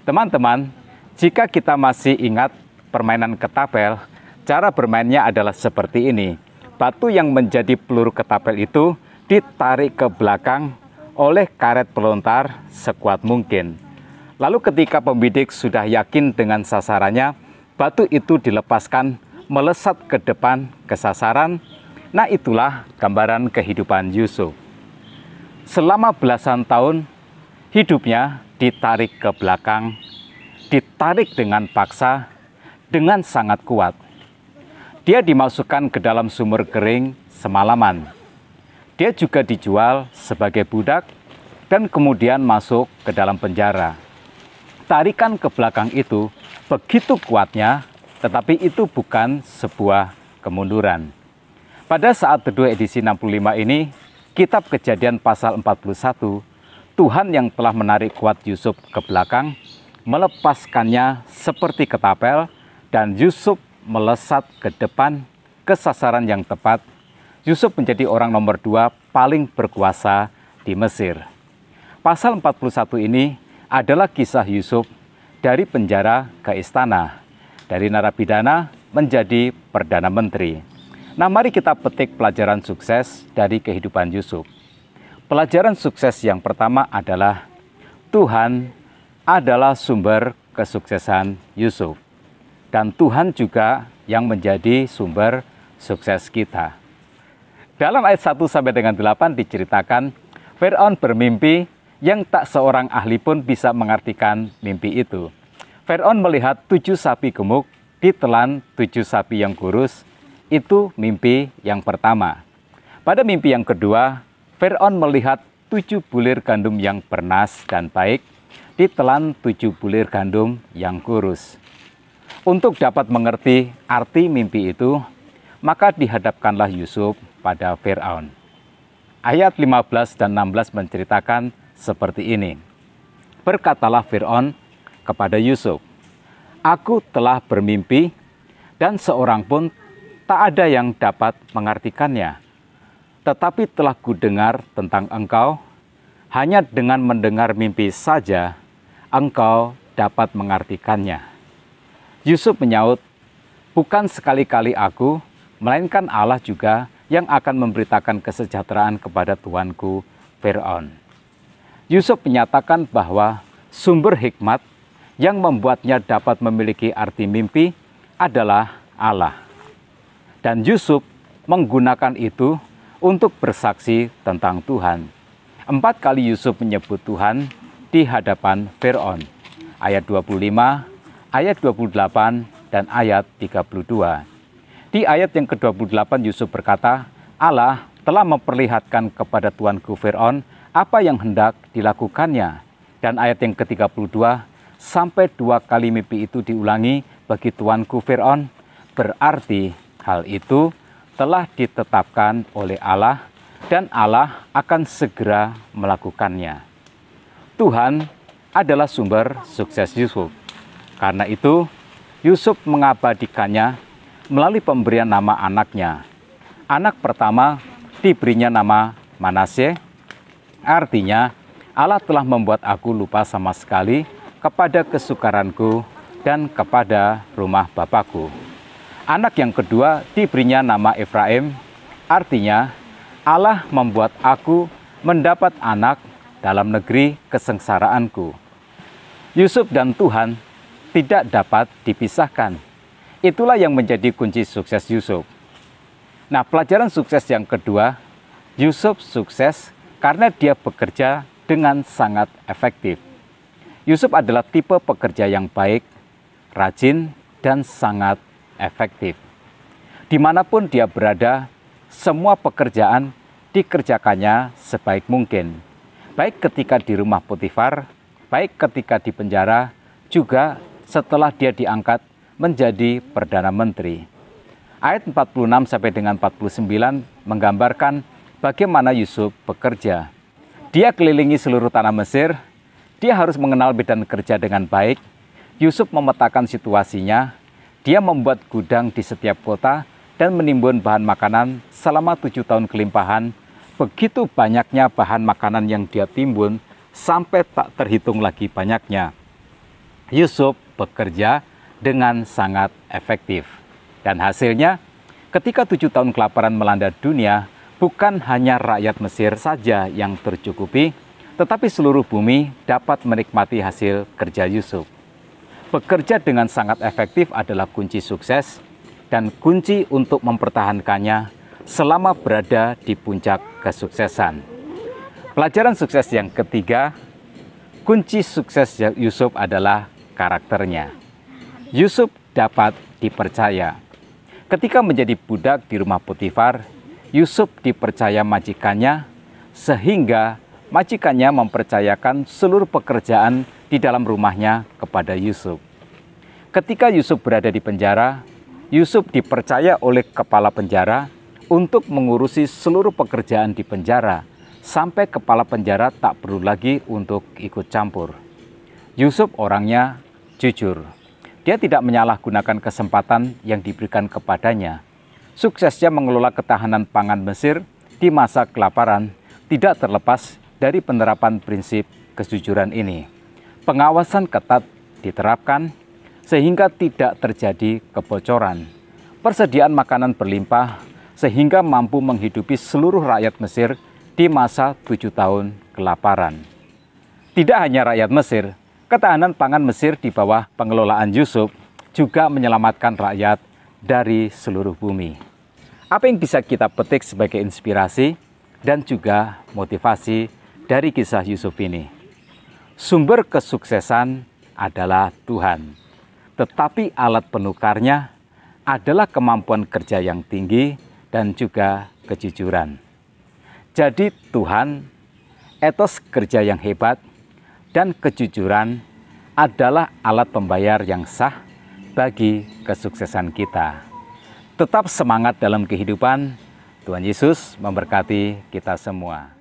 Teman-teman, jika kita masih ingat permainan ketapel, cara bermainnya adalah seperti ini. Batu yang menjadi peluru ketapel itu ditarik ke belakang oleh karet pelontar sekuat mungkin. Lalu ketika pembidik sudah yakin dengan sasarannya, batu itu dilepaskan melesat ke depan ke sasaran. Nah, itulah gambaran kehidupan Yusuf. Selama belasan tahun, hidupnya ditarik ke belakang, ditarik dengan paksa, dengan sangat kuat. Dia dimasukkan ke dalam sumur kering semalaman. Dia juga dijual sebagai budak dan kemudian masuk ke dalam penjara. Tarikan ke belakang itu begitu kuatnya, tetapi itu bukan sebuah kemunduran. Pada saat teduh edisi 65 ini, Kitab Kejadian pasal 41, Tuhan yang telah menarik kuat Yusuf ke belakang, melepaskannya seperti ketapel, dan Yusuf melesat ke depan ke sasaran yang tepat. Yusuf menjadi orang nomor 2 paling berkuasa di Mesir. Pasal 41 ini adalah kisah Yusuf dari penjara ke istana, dari narapidana menjadi Perdana Menteri. Nah, mari kita petik pelajaran sukses dari kehidupan Yusuf. Pelajaran sukses yang pertama adalah Tuhan adalah sumber kesuksesan Yusuf. Dan Tuhan juga yang menjadi sumber sukses kita. Dalam ayat 1 sampai dengan 8 diceritakan, Firaun bermimpi yang tak seorang ahli pun bisa mengartikan mimpi itu. Firaun melihat 7 sapi gemuk ditelan 7 sapi yang kurus. Itu mimpi yang pertama. Pada mimpi yang kedua, Firaun melihat 7 bulir gandum yang bernas dan baik ditelan 7 bulir gandum yang kurus. Untuk dapat mengerti arti mimpi itu, maka dihadapkanlah Yusuf pada Firaun. Ayat 15 dan 16 menceritakan seperti ini. Berkatalah Firaun kepada Yusuf, "Aku telah bermimpi dan seorang pun tak ada yang dapat mengartikannya. Tetapi telah kudengar tentang engkau, hanya dengan mendengar mimpi saja engkau dapat mengartikannya." Yusuf menyaut, "Bukan sekali-kali aku, melainkan Allah juga yang akan memberitakan kesejahteraan kepada tuanku Firaun." Yusuf menyatakan bahwa sumber hikmat yang membuatnya dapat memiliki arti mimpi adalah Allah. Dan Yusuf menggunakan itu untuk bersaksi tentang Tuhan. 4 kali Yusuf menyebut Tuhan di hadapan Firaun. Ayat 25, ayat 28, dan ayat 32. Di ayat yang ke-28 Yusuf berkata, Allah telah memperlihatkan kepada tuanku Firaun apa yang hendak dilakukannya. Dan ayat yang ke-32, sampai 2 kali mimpi itu diulangi bagi tuanku Firaun, berarti hal itu telah ditetapkan oleh Allah dan Allah akan segera melakukannya. Tuhan adalah sumber sukses Yusuf. Karena itu, Yusuf mengabadikannya melalui pemberian nama anaknya. Anak pertama diberinya nama Manasye, artinya Allah telah membuat aku lupa sama sekali kepada kesukaranku dan kepada rumah Bapakku. Anak yang kedua diberinya nama Efraim, artinya Allah membuat aku mendapat anak dalam negeri kesengsaraanku. Yusuf dan Tuhan tidak dapat dipisahkan. Itulah yang menjadi kunci sukses Yusuf. Nah, pelajaran sukses yang kedua, Yusuf sukses karena dia bekerja dengan sangat efektif. Yusuf adalah tipe pekerja yang baik, rajin, dan sangat efektif. Dimanapun dia berada, semua pekerjaan dikerjakannya sebaik mungkin. Baik ketika di rumah Potifar, baik ketika di penjara, juga setelah dia diangkat menjadi Perdana Menteri. Ayat 46 sampai dengan 49 menggambarkan bagaimana Yusuf bekerja. Dia kelilingi seluruh tanah Mesir, dia harus mengenal medan kerja dengan baik. Yusuf memetakan situasinya, dia membuat gudang di setiap kota dan menimbun bahan makanan selama 7 tahun kelimpahan. Begitu banyaknya bahan makanan yang dia timbun sampai tak terhitung lagi banyaknya. Yusuf bekerja dengan sangat efektif. Dan hasilnya, ketika 7 tahun kelaparan melanda dunia, bukan hanya rakyat Mesir saja yang tercukupi, tetapi seluruh bumi dapat menikmati hasil kerja Yusuf. Bekerja dengan sangat efektif adalah kunci sukses dan kunci untuk mempertahankannya selama berada di puncak kesuksesan. Pelajaran sukses yang ketiga, kunci sukses Yusuf adalah karakternya. Yusuf dapat dipercaya. Ketika menjadi budak di rumah Potifar, Yusuf dipercaya majikannya sehingga majikannya mempercayakan seluruh pekerjaan di dalam rumahnya kepada Yusuf. Ketika Yusuf berada di penjara, Yusuf dipercaya oleh kepala penjara untuk mengurusi seluruh pekerjaan di penjara, sampai kepala penjara tak perlu lagi untuk ikut campur. Yusuf orangnya jujur. Dia tidak menyalahgunakan kesempatan yang diberikan kepadanya. Suksesnya mengelola ketahanan pangan Mesir di masa kelaparan tidak terlepas dari penerapan prinsip kejujuran ini. Pengawasan ketat diterapkan sehingga tidak terjadi kebocoran. Persediaan makanan berlimpah sehingga mampu menghidupi seluruh rakyat Mesir di masa 7 tahun kelaparan. Tidak hanya rakyat Mesir, ketahanan pangan Mesir di bawah pengelolaan Yusuf juga menyelamatkan rakyat dari seluruh bumi. Apa yang bisa kita petik sebagai inspirasi dan juga motivasi dari kisah Yusuf ini? Sumber kesuksesan adalah Tuhan, tetapi alat penukarnya adalah kemampuan kerja yang tinggi dan juga kejujuran. Jadi Tuhan, etos kerja yang hebat, dan kejujuran adalah alat pembayar yang sah bagi kesuksesan kita. Tetap semangat dalam kehidupan. Tuhan Yesus memberkati kita semua.